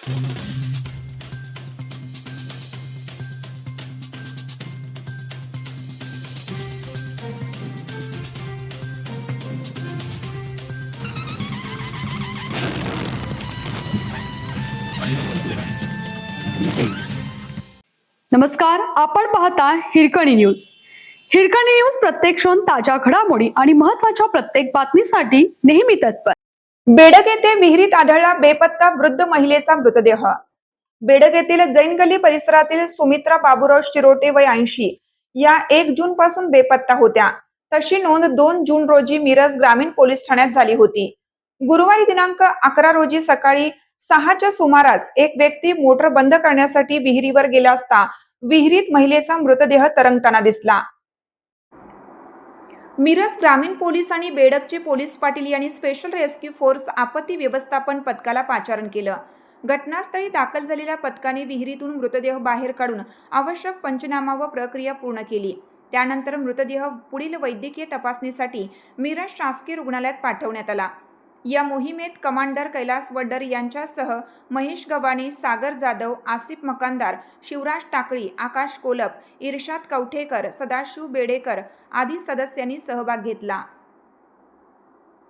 नमस्कार, आपण पाहता हिरकणी न्यूज. हिरकणी न्यूज प्रत्येक क्षण ताज्या घडामोडी आणि महत्त्वाच्या प्रत्येक बातमीसाठी नेहमी तत्पर. बेडग येथे विहिरीत आढळला बेपत्ता वृद्ध महिलेचा मृतदेह. बेडग येथील जैन गल्ली परिसरातील सुमित्रा बाबूराव शिरोटे वय 80 या 1 जून पासून बेपत्ता होत्या. तशी नोंद 2 जून रोजी मिरज ग्रामीण पोलीस ठाण्यात झाली होती. गुरुवारी दिनांक 11 रोजी सकाळी 6च्या सुमारास एक व्यक्ती मोटर बंद करण्यासाठी विहिरीवर गेला असता विहिरीत महिलेचा मृतदेह तरंगताना दिसला. मिरज ग्रामीण पोलीस आणि बेडगचे पोलीस पाटील यांनी स्पेशल रेस्क्यू फोर्स आपत्ती व्यवस्थापन पथकाला पाचारण केलं. घटनास्थळी दाखल झालेल्या पथकाने विहिरीतून मृतदेह बाहेर काढून आवश्यक पंचनामा व प्रक्रिया पूर्ण केली. त्यानंतर मृतदेह पुढील वैद्यकीय तपासणीसाठी मिरज शासकीय रुग्णालयात पाठवण्यात आला. या मोहिमेत कमांडर कैलास वड्डर यांच्यासह महेश गव्हाणे, सागर जाधव, आसिफ मकानदार, शिवराज टाकळी, आकाश कोलप, इर्शाद कवठेकर, सदाशिव बेडेकर आदी सदस्यांनी सहभाग घेतला.